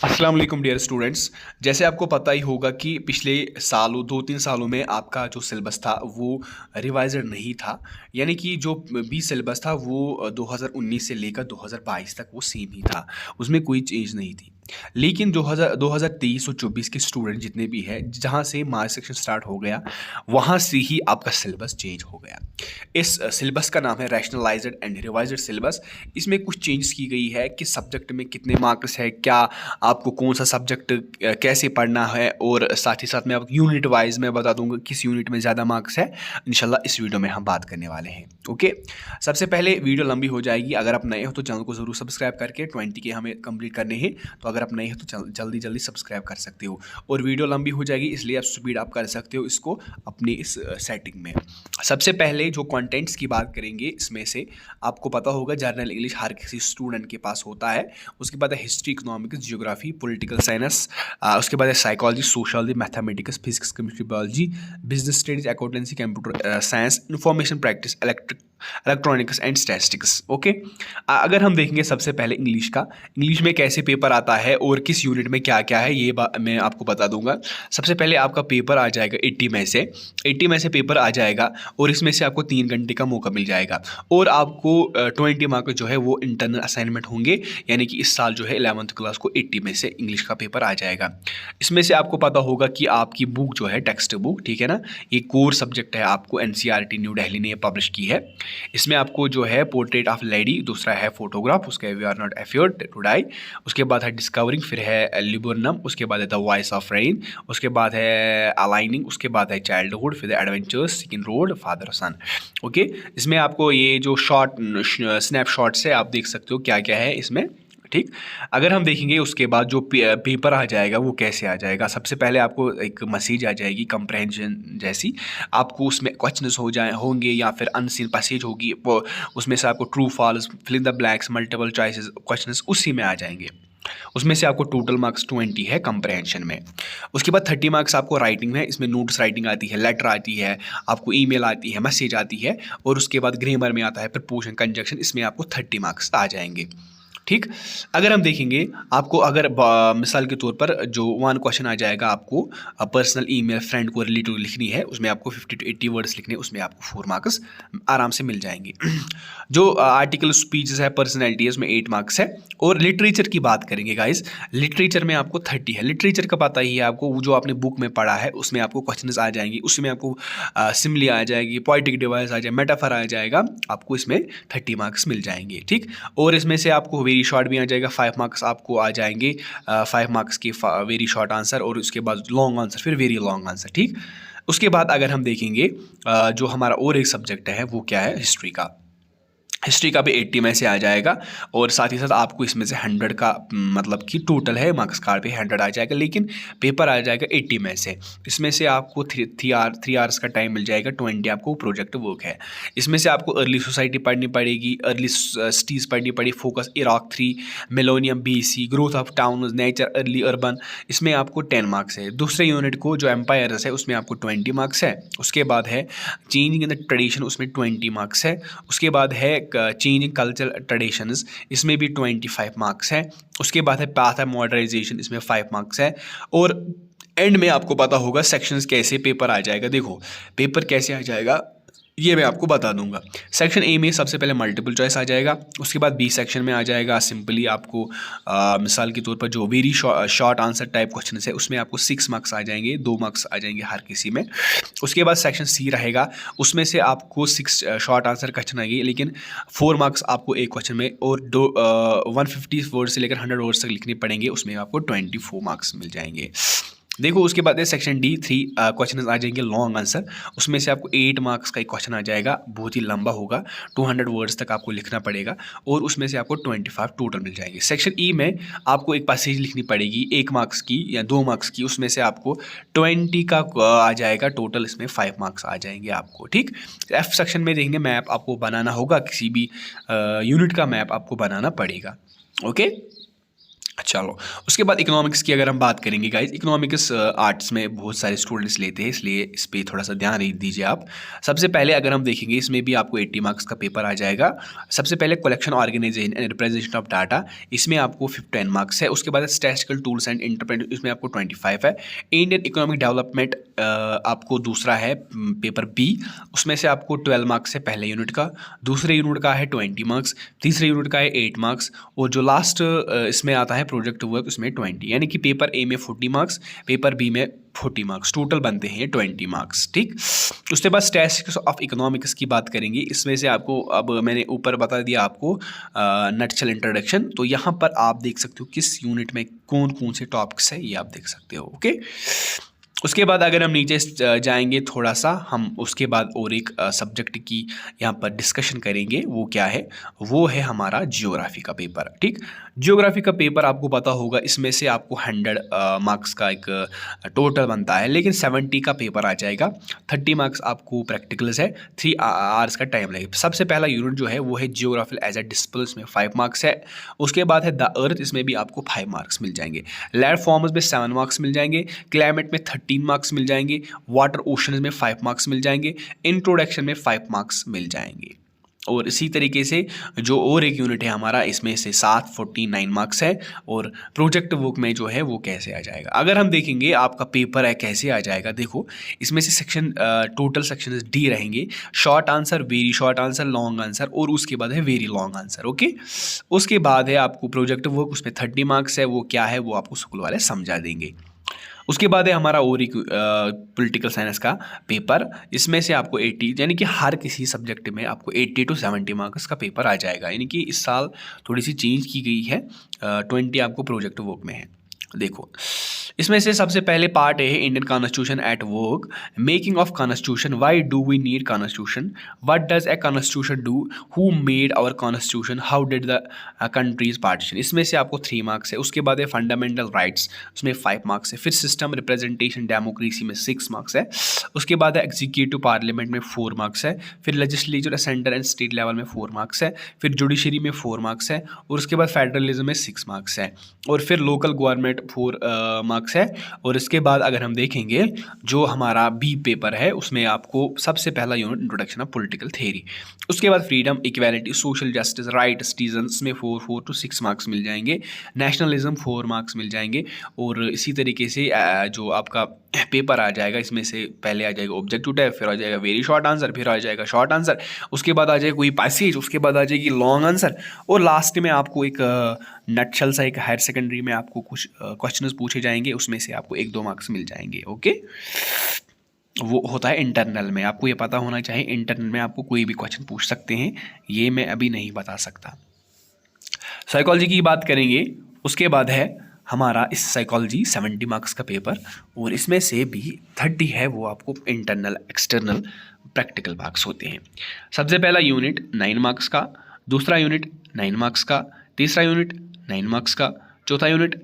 अस्सलाम वालेकुम dear students. जैसे आपको पता ही होगा कि पिछले सालों 2-3 सालों में आपका जो सिलेबस था वो रिवाइज़्ड नहीं था। यानी कि जो भी सिलेबस था वो 2019 से लेकर 2022 तक वो सेम ही था, उसमें कोई चेंज नहीं थी। लेकिन जो 2023 और 24 के स्टूडेंट जितने भी हैं, जहाँ से मार्च सेक्शन स्टार्ट हो गया, वहाँ से ही आपका सिलेबस चेंज हो गया। इस सिलेबस का नाम है रैशनलाइज्ड एंड रिवाइज्ड सिलेबस। इसमें कुछ चेंजेस की गई है कि सब्जेक्ट में कितने मार्क्स है, क्या आपको कौन सा सब्जेक्ट कैसे पढ़ना है, और साथ ही साथ मैं आपको यूनिट वाइज मैं बता दूंगा किस यूनिट में ज़्यादा मार्क्स है। इंशाल्लाह इस वीडियो में हम बात करने वाले हैं। ओके, सबसे पहले वीडियो लंबी हो जाएगी। अगर आप नए हो तो चैनल को ज़रूर सब्सक्राइब करके 20 के हमें कंप्लीट करने हैं, तो अगर आप नए हो तो जल्दी जल्दी सब्सक्राइब कर सकते हो। और वीडियो लंबी हो जाएगी इसलिए आप स्पीड आप कर सकते हो इसको अपनी इस सेटिंग में। सबसे पहले जो कंटेंट्स की बात करेंगे, इसमें से आपको पता होगा जनरल इंग्लिश हर किसी स्टूडेंट के पास होता है। उसके बाद है history, economics, geography, political science, उसके बाद है psychology, social, mathematics, physics, chemistry, biology, business studies, accountancy, computer science, information practice, electronics and statistics. Okay, अगर हम देखेंगे सबसे पहले इंग्लिश का, इंग्लिश में कैसे पेपर आता है और किस यूनिट में क्या क्या है ये मैं आपको बता दूंगा। सबसे पहले आपका पेपर आ जाएगा 80 में से पेपर आ जाएगा, और इसमें से आपको 3 घंटे का मौका मिल जाएगा, और आपको 20 मार्क जो है वो इंटरनल असाइनमेंट होंगे। यानी कि इस साल जो है 11th क्लास को 80 में से इंग्लिश का पेपर आ जाएगा। इसमें से आपको पता होगा कि आपकी बुक जो है टेक्स्ट बुक, ठीक है ना, ये कोर सब्जेक्ट है, आपको एनसीईआरटी न्यू दिल्ली ने पब्लिश की है। इसमें आपको जो है पोर्ट्रेट ऑफ लेडी, दूसरा है फोटोग्राफ, उसके we are not afraid to die, उसके बाद है डिस्कवरिंग, फिर है लिबर्नम, उसके बाद है द वॉइस ऑफ रेन, उसके बाद है अलाइनिंग, उसके बाद है चाइल्डहुड, फिर एडवेंचर्स, सिकिन रोड, फादर सन। ओके, इसमें आपको ये जो शॉर्ट स्नैपशॉट्स है आप देख सकते हो क्या क्या है इसमें। ठीक, अगर हम देखेंगे उसके बाद जो पेपर आ जाएगा वो कैसे आ जाएगा। सबसे पहले आपको एक मैसेज आ जाएगी कंप्रहेंशन जैसी, आपको उसमें क्वेश्चंस हो जाए होंगे या फिर अनसीन पैसेज होगी, वो उसमें से आपको true false, fill in the blanks, multiple choices questions उसी में आ जाएंगे। उसमें से आपको टोटल मार्क्स 20 है कंप्रहेंशन में। उसके बाद 30 मार्क्स आपको राइटिंग में, इसमें नोट्स राइटिंग आती है, लेटर आती है, आपको ईमेल आती है, मैसेज आती है, और उसके बाद ग्रामर में आता है प्रपोजन, कंजक्शन, इसमें आपको 30 मार्क्स आ जाएंगे। ठीक, अगर हम देखेंगे आपको, अगर मिसाल के तौर पर जो 1 क्वेश्चन आ जाएगा, आपको पर्सनल ईमेल फ्रेंड को रिलेटिव लिखनी है, उसमें आपको 50 to 80 वर्ड्स लिखने हैं, उसमें आपको 4 मार्क्स आराम से मिल जाएंगे। जो आर्टिकल स्पीचेस है, पर्सनैलिटी है, उसमें 8 मार्क्स है। और लिटरेचर की बात करेंगे गाइस, लिटरेचर में आपको 30 है। लिटरेचर का पता ही है आपको, जो आपने बुक में पढ़ा है उसमें आपको क्वेश्चंस आ जाएंगे, उसमें आपको सिमली आ जाएगी, पोएटिक डिवाइस आ जाए, मेटाफर आ जाएगा, आपको इसमें 30 मार्क्स मिल जाएंगे। ठीक, और इसमें से आपको वेरी शॉर्ट भी आ जाएगा, 5 मार्क्स आपको आ जाएंगे, 5 मार्क्स के वेरी शॉर्ट आंसर, और उसके बाद लॉन्ग आंसर, फिर वेरी लॉन्ग आंसर। ठीक, उसके बाद अगर हम देखेंगे जो हमारा और एक सब्जेक्ट है वो क्या है, हिस्ट्री का। हिस्ट्री का भी 80 में से आ जाएगा, और साथ ही साथ आपको इसमें से 100 का मतलब कि टोटल है मार्क्स कार्ड पे 100 आ जाएगा, लेकिन पेपर आ जाएगा 80 में से। इसमें से आपको 3 आवर्स का टाइम मिल जाएगा, 20 आपको प्रोजेक्ट वर्क है। इसमें से आपको अर्ली सोसाइटी पढ़नी पड़ेगी, अर्ली सिटीज़ पढ़नी पड़ेगी, focus Iraq 3, millennium BC, growth of town, nature, early urban, इसमें आपको 10 मार्क्स है। दूसरे यूनिट को जो एम्पायर्स है उसमें आपको 20 मार्क्स है। उसके बाद है चेंजिंग इन द ट्रेडिशन, उसमें 20 मार्क्स है। उसके बाद है चेंजिंग कल्चरल ट्रेडिशंस, इसमें भी 25 मार्क्स है। उसके बाद है पाथ ऑफ मॉडर्नाइजेशन, इसमें 5 मार्क्स है। और एंड में आपको पता होगा सेक्शंस कैसे पेपर आ जाएगा। देखो पेपर कैसे आ जाएगा ये मैं आपको बता दूंगा। सेक्शन ए में सबसे पहले मल्टीपल चॉइस आ जाएगा, उसके बाद बी सेक्शन में आ जाएगा सिंपली आपको मिसाल के तौर पर जो very short answer type question है उसमें आपको 6 मार्क्स आ जाएंगे, 2 मार्क्स आ जाएंगे हर किसी में। उसके बाद सेक्शन सी रहेगा, उसमें से आपको 6 शॉर्ट आंसर क्वेश्चन आएंगे, लेकिन 4 मार्क्स आपको एक क्वेश्चन में, और 150 वर्ड से लेकर 100 वर्ड्स तक लिखने पड़ेंगे, उसमें आपको 24 मार्क्स मिल जाएंगे। देखो उसके बाद है सेक्शन D 3 क्वेश्चन आ जाएंगे लॉन्ग आंसर, उसमें से आपको 8 मार्क्स का एक क्वेश्चन आ जाएगा, बहुत ही लंबा होगा, 200 वर्ड्स तक आपको लिखना पड़ेगा, और उसमें से आपको 25 टोटल मिल जाएंगे। सेक्शन E में आपको एक पैसेज लिखनी पड़ेगी 1 मार्क्स की या 2 मार्क्स की, उसमें से आपको 20 का आ जाएगा टोटल, इसमें 5 मार्क्स आ जाएंगे आपको। ठीक, F सेक्शन में देखेंगे मैप आपको बनाना होगा, किसी भी यूनिट का मैप आपको बनाना पड़ेगा। ओके, चलो, उसके बाद इकोनॉमिक्स की अगर हम बात करेंगे गाइस, इकोनॉमिक्स आर्ट्स में बहुत सारे स्टूडेंट्स लेते हैं, इसलिए इस पे थोड़ा सा ध्यान दीजिए आप। सबसे पहले अगर हम देखेंगे, इसमें भी आपको 80 मार्क्स का पेपर आ जाएगा। सबसे पहले collection, organisation and representation of data, इसमें आपको 10 मार्क्स है। उसके बाद स्टैटिस्टिकल टूल्स एंड इंटरप्रेट, इसमें आपको 25 है। इंडियन इकोनॉमिक डेवलपमेंट आपको दूसरा है पेपर बी, उसमें से आपको 12 मार्क्स है पहले यूनिट का, दूसरे यूनिट का है 20 मार्क्स, तीसरे यूनिट का है 8 मार्क्स, और जो लास्ट इसमें आता है प्रोजेक्ट वर्क, उसमें 20, यानी कि पेपर ए में 40 मार्क्स, पेपर बी में 40 मार्क्स, टोटल बनते हैं 20 मार्क्स। ठीक, उसके बाद स्टैटिस्टिक्स ऑफ इकोनॉमिक्स की बात करेंगे। इसमें से आपको, अब मैंने ऊपर बता दिया आपको नटशल इंट्रोडक्शन, तो यहाँ पर आप देख सकते हो किस यूनिट में कौन कौन से टॉपिक्स है, ये आप देख सकते हो। ओके, उसके बाद अगर हम नीचे जाएंगे थोड़ा सा, हम उसके बाद और एक सब्जेक्ट की यहाँ पर डिस्कशन करेंगे। वो क्या है? वो है हमारा जियोग्राफी का पेपर। ठीक, जियोग्राफी का पेपर आपको पता होगा, इसमें से आपको 100 मार्क्स का एक टोटल बनता है, लेकिन 70 का पेपर आ जाएगा। 30 मार्क्स आपको प्रैक्टिकल्स है, 3 आवर्स का टाइम लगेगा। सबसे पहला यूनिट जो है वो है जियोग्राफी एज ए डिसिप्लिन, इसमें 5 मार्क्स है। उसके बाद है द अर्थ, इसमें भी आपको 5 मार्क्स मिल जाएंगे। लैंड फॉर्म्स में 7 मार्क्स मिल जाएंगे। क्लाइमेट में 13 मार्क्स मिल जाएंगे। वाटर ओशन में 5 मार्क्स मिल जाएंगे। इंट्रोडक्शन में 5 मार्क्स मिल जाएंगे। और इसी तरीके से जो और एक यूनिट है हमारा, इसमें से 49 मार्क्स है। और प्रोजेक्ट वर्क में जो है वो कैसे आ जाएगा, अगर हम देखेंगे आपका पेपर है कैसे आ जाएगा, देखो इसमें से सेक्शन, टोटल सेक्शन डी रहेंगे, short answer, very short answer, long answer, और उसके बाद है वेरी लॉन्ग आंसर। ओके, उसके बाद है आपको प्रोजेक्ट वर्क, उसमें 30 मार्क्स है। वो क्या है वो आपको स्कूल वाले समझा देंगे। उसके बाद है हमारा और एक पॉलिटिकल साइंस का पेपर, इसमें से आपको 80, यानी कि हर किसी सब्जेक्ट में आपको 80 to 70 मार्क्स का पेपर आ जाएगा। यानी कि इस साल थोड़ी सी चेंज की गई है, 20 आपको प्रोजेक्ट वर्क में है। देखो, इसमें से सबसे पहले पार्ट है Indian constitution at work, making of constitution, why do we need constitution, what does a constitution do, who made our constitution, how did the country's partition. इसमें से आपको 3 मार्क्स है। उसके बाद है फंडामेंटल राइट्स, उसमें 5 मार्क्स है। फिर सिस्टम रिप्रेजेंटेशन डेमोक्रेसी में 6 मार्क्स है। उसके बाद है एग्जीक्यूटिव पार्लियामेंट में 4 मार्क्स है। फिर legislature centre and state level में 4 मार्क्स है। फिर जुडिशरी में 4 मार्क्स है। और उसके बाद फेडरलिज्म में 6 मार्क्स है। और फिर लोकल गवर्नमेंट 4 मार्क्स है। और इसके बाद अगर हम देखेंगे जो हमारा बी पेपर है, उसमें आपको सबसे पहला unit introduction of political theory, उसके बाद freedom, equality, social justice, right, citizens में 4 to 6 मार्क्स मिल जाएंगे। नेशनलिज्म 4 मार्क्स मिल जाएंगे। और इसी तरीके से जो आपका पेपर आ जाएगा, इसमें से पहले आ जाएगा ऑब्जेक्टिव टाइप, फिर आ जाएगा वेरी शॉर्ट आंसर, फिर आ जाएगा शॉर्ट आंसर, उसके बाद आ जाएगा कोई पैसेज, उसके बाद आ जाएगी लॉन्ग आंसर, और लास्ट में आपको एक नटशल सा एक हायर सेकेंडरी में आपको कुछ क्वेश्चंस पूछे जाएंगे, उसमें से आपको 1-2 मार्क्स मिल जाएंगे। ओके, वो होता है इंटरनल में, आपको ये पता होना चाहिए इंटरनल में आपको कोई भी क्वेश्चन पूछ सकते हैं, ये मैं अभी नहीं बता सकता। साइकोलॉजी की बात करेंगे, उसके बाद है हमारा इस साइकोलॉजी 70 मार्क्स का पेपर, और इसमें से भी 30 है वो आपको इंटरनल एक्सटर्नल प्रैक्टिकल मार्क्स होते हैं। सबसे पहला यूनिट 9 मार्क्स का, दूसरा यूनिट 9 मार्क्स का, तीसरा यूनिट 9 मार्क्स का, चौथा यूनिट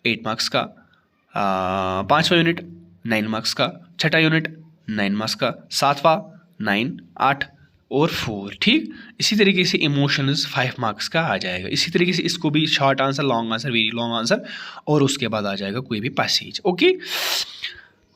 8 मार्क्स का, पाँचवा यूनिट 9 मार्क्स का, छठा यूनिट 9 मार्क्स का, सातवां 9, 8 और 4। ठीक, इसी तरीके से इमोशंस 5 मार्क्स का आ जाएगा। इसी तरीके से इसको भी short answer, long answer, very long answer, और उसके बाद आ जाएगा कोई भी पैसेज। ओके,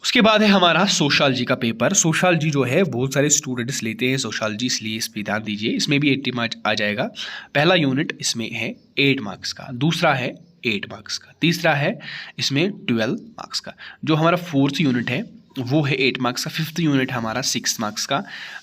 उसके बाद है हमारा सोशियोलॉजी का पेपर। सोशियोलॉजी जो है बहुत सारे स्टूडेंट्स लेते हैं सोशियोलॉजी, इसलिए इस पर ध्यान दीजिए। इसमें भी 80 मार्क्स आ जाएगा। पहला यूनिट इसमें है 8 मार्क्स का, दूसरा है 8 मार्क्स का, तीसरा है इसमें 12 मार्क्स का। जो हमारा 4th यूनिट है वो है 8 मार्क्स का, 5th यूनिट हमारा 6 मार्क्स का,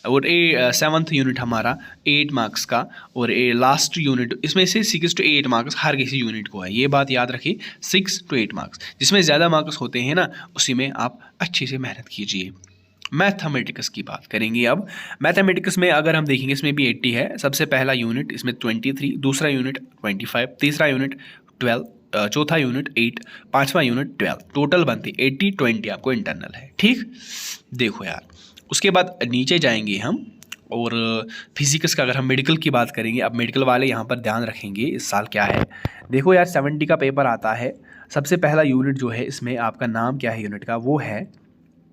और 7th यूनिट हमारा 8 मार्क्स का, और लास्ट यूनिट इसमें से 6 to 8 मार्क्स हर किसी यूनिट को है, ये बात याद रखिए, 6 to 8 मार्क्स। जिसमें ज़्यादा मार्क्स होते हैं ना, उसी में आप अच्छे से मेहनत कीजिए। मैथमेटिक्स की बात करेंगे अब। मैथमेटिक्स में अगर हम देखेंगे, इसमें भी 80 है। सबसे पहला यूनिट इसमें 23, दूसरा यूनिट 25, तीसरा यूनिट 12, चौथा यूनिट 8, पांचवा यूनिट 12, टोटल बनती 80-20 आपको इंटरनल है। ठीक, देखो यार, उसके बाद नीचे जाएंगे हम, और फिजिक्स का अगर हम मेडिकल की बात करेंगे, अब मेडिकल वाले यहाँ पर ध्यान रखेंगे इस साल क्या है। देखो यार, 70 का पेपर आता है। सबसे पहला यूनिट जो है, इसमें आपका नाम क्या है यूनिट का, वो है,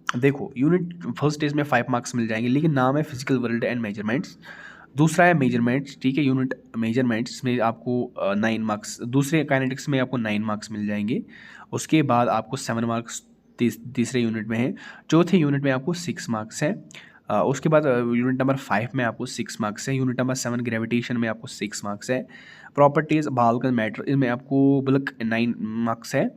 देखो यूनिट फर्स्ट इसमें 5 मार्क्स मिल जाएंगे, लेकिन नाम है फिजिकल वर्ल्ड एंड मेजरमेंट्स। दूसरा है मेजरमेंट्स, ठीक है, यूनिट मेजरमेंट्स, इसमें आपको 9 मार्क्स, दूसरे काइनेटिक्स में आपको 9 मार्क्स मिल जाएंगे। उसके बाद आपको 7 मार्क्स तीसरे यूनिट में है। चौथे यूनिट में आपको 6 मार्क्स है। उसके बाद यूनिट नंबर 5 में आपको 6 मार्क्स है। यूनिट नंबर 7 ग्रेविटेशन में आपको 6 मार्क्स है। प्रॉपर्टीज़ बाल्कन मैटर, इसमें आपको बल्कि 9 मार्क्स है।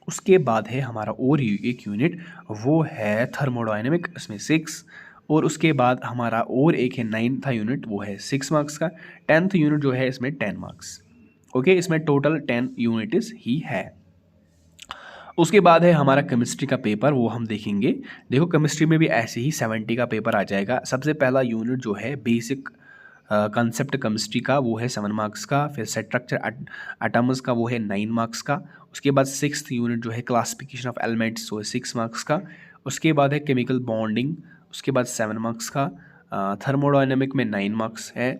उसके बाद है हमारा और एक यूनिट, वो है थर्मोडायनेमिक, इसमें 6। और उसके बाद हमारा और एक है 9th यूनिट, वो है 6 मार्क्स का। 10th यूनिट जो है इसमें 10 मार्क्स। ओके, इसमें टोटल 10 यूनिट्स ही है। उसके बाद है हमारा केमिस्ट्री का पेपर, वो हम देखेंगे। देखो केमिस्ट्री में भी ऐसे ही 70 का पेपर आ जाएगा। सबसे पहला यूनिट जो है बेसिक कंसेप्ट केमिस्ट्री का, वो है 7 मार्क्स का। फिर स्ट्रक्चर एटम्स का, वो है 9 मार्क्स का। उसके बाद 6th यूनिट जो है क्लासिफिकेशन ऑफ एलिमेंट्स, वो है 6 मार्क्स का। उसके बाद है केमिकल बॉन्डिंग, उसके बाद 7 मार्क्स का। थर्मोडायनेमिक में 9 मार्क्स है।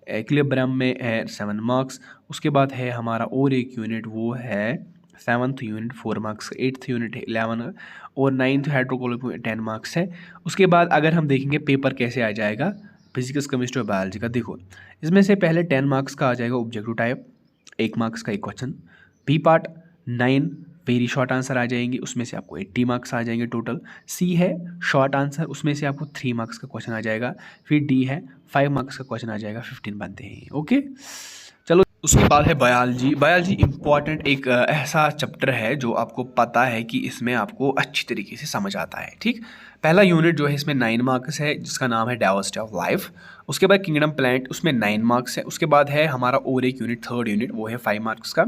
इक्विलिब्रियम में है 7 मार्क्स। उसके बाद है हमारा और एक यूनिट, वो है 7th यूनिट 4 मार्क्स का। 8th यूनिट 11 और 9th हाइड्रोकोलिक में 10 मार्क्स है। उसके बाद अगर हम देखेंगे पेपर कैसे आ जाएगा फिजिक्स केमिस्ट्री और बायोलॉजी का, देखो इसमें से पहले 10 मार्क्स का आ जाएगा ऑब्जेक्टिव टाइप, 1 मार्क्स का एक question. B part 9 very short answer आ जाएंगे, उसमें से आपको 80 मार्क्स आ जाएंगे टोटल। सी है शॉर्ट आंसर, उसमें से आपको 3 मार्क्स का क्वेश्चन आ जाएगा। फिर डी है 5 मार्क्स का क्वेश्चन आ जाएगा, 15 बनते हैं। ओके, चलो उसके बाद है बायोलॉजी। बायोलॉजी इंपॉर्टेंट एक ऐसा चैप्टर है जो आपको पता है कि इसमें आपको अच्छी तरीके से समझ आता है, ठीक। पहला यूनिट जो है इसमें 9 मार्क्स है, जिसका नाम है डाइवर्सिटी ऑफ लाइफ। उसके बाद किंगडम प्लांट, उसमें 9 मार्क्स है। उसके बाद है हमारा और एक यूनिट, 3rd यूनिट, वो है 5 मार्क्स का।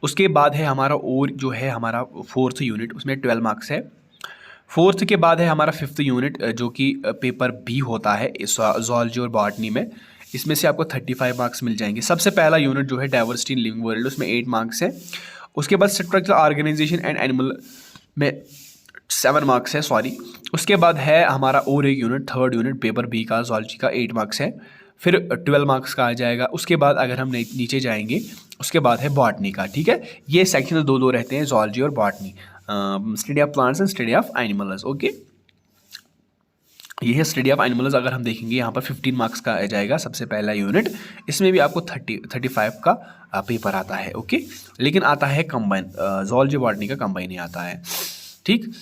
उसके बाद है हमारा और जो है हमारा 4th यूनिट, उसमें 12 मार्क्स है। 4th के बाद है हमारा 5th यूनिट, जो कि पेपर बी होता है ज़ूलॉजी और बॉटनी में। इसमें से आपको 35 मार्क्स मिल जाएंगे। सबसे पहला यूनिट जो है डाइवर्सिटी इन लिविंग वर्ल्ड, उसमें 8 मार्क्स है। उसके बाद स्ट्रक्चर ऑर्गेनाइजेशन एंड एनिमल में 7 मार्क्स है, सॉरी। उसके बाद है हमारा और एक unit, 3rd unit paper B का ज़ूलॉजी का, 8 मार्क्स है। फिर 12 मार्क्स का आ जाएगा। उसके बाद अगर हम नीचे जाएंगे, उसके बाद है बॉटनी का, ठीक है। ये सेक्शन दो रहते हैं, ज़ूलॉजी और botany, study of plants and study of animals. Okay, ये है स्टडी ऑफ एनिमल्स। अगर हम देखेंगे यहाँ पर 15 मार्क्स का आ जाएगा सबसे पहला यूनिट। इसमें भी आपको 35 का पेपर आता है। ओके, लेकिन आता है कंबाइन, ज़ूलॉजी बॉटनी का कंबाइन ही आता है, ठीक।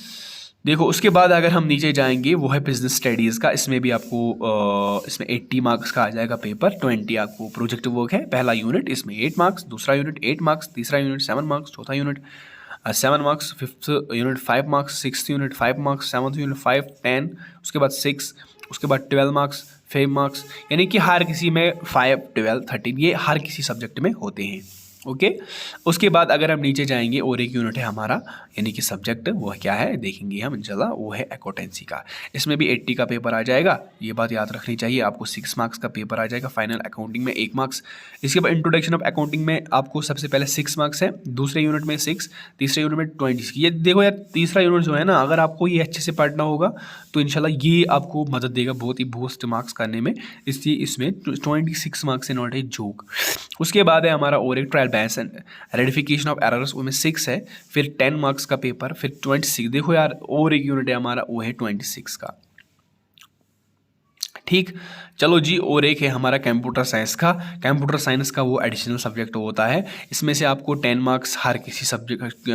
देखो उसके बाद अगर हम नीचे जाएंगे, वो है बिजनेस स्टडीज़ का। इसमें भी आपको इसमें 80 मार्क्स का आ जाएगा पेपर। 20 आपको प्रोजेक्ट वर्क है। पहला यूनिट इसमें 8 मार्क्स, दूसरा यूनिट 8 मार्क्स, तीसरा यूनिट 7 मार्क्स, चौथा unit 7 marks, 5th unit 5 marks, 6th unit 5 marks, 7th unit 5, 10, उसके बाद 6, उसके बाद 12 मार्क्स, 5 मार्क्स, यानी कि हर किसी में 5, 12, 13 ये हर किसी सब्जेक्ट में होते हैं। ओके, उसके बाद अगर हम नीचे जाएंगे, और एक यूनिट है हमारा, यानी कि सब्जेक्ट, वो क्या है देखेंगे हम इंशाल्लाह, वो है अकाउंटेंसी का। इसमें भी 80 का पेपर आ जाएगा, ये बात याद रखनी चाहिए आपको। 6 मार्क्स का पेपर आ जाएगा। फाइनल अकाउंटिंग में 1 मार्क्स। इसके बाद इंट्रोडक्शन ऑफ अकाउंटिंग में आपको सबसे पहले 6 मार्क्स है, दूसरे यूनिट में 6, तीसरे यूनिट में 20। ये देखो यार, तीसरा यूनिट जो है ना, अगर आपको ये अच्छे से पढ़ना होगा तो इंशाल्लाह ये आपको मदद देगा बहुत ही बूस्ट मार्क्स करने में, इसलिए इसमें 26 मार्क्स है, नॉट ए जोक। उसके बाद है हमारा और एक trial balance and rectification of errors, उसमें 6 है। फिर 10 मार्क्स का पेपर, फिर 26। देखो यार, और एक यूनिट है हमारा, वो है 26 का, ठीक। चलो जी, और एक है हमारा कंप्यूटर साइंस का। कंप्यूटर साइंस का वो एडिशनल सब्जेक्ट होता है। इसमें से आपको 10 मार्क्स हर किसी सब्जेक्ट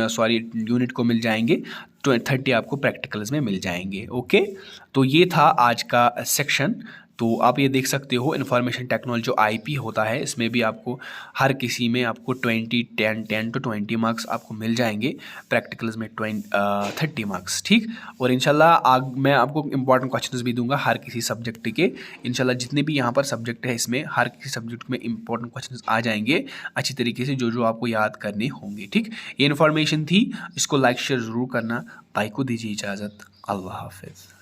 यूनिट को मिल जाएंगे। 30 आपको प्रैक्टिकल्स में मिल जाएंगे। ओके, तो ये था आज का सेक्शन। तो आप ये देख सकते हो, इंफॉर्मेशन टेक्नोलॉजी जो आईपी होता है, इसमें भी आपको हर किसी में आपको 10 to 20 मार्क्स आपको मिल जाएंगे। प्रैक्टिकल्स में 30 मार्क्स, ठीक। और इंशाल्लाह मैं आपको इंपॉर्टेंट क्वेश्चंस भी दूंगा हर किसी सब्जेक्ट के। इंशाल्लाह जितने भी यहाँ पर सब्जेक्ट है, इसमें हर किसी सब्जेक्ट में इंपॉर्टेंट क्वेश्चंस आ जाएंगे अच्छी तरीके से, जो आपको याद करने होंगे, ठीक। ये इन्फॉर्मेशन थी, इसको लाइक शेयर ज़रूर करना। भाई को दीजिए इजाज़त, अल्लाह हाफिज़।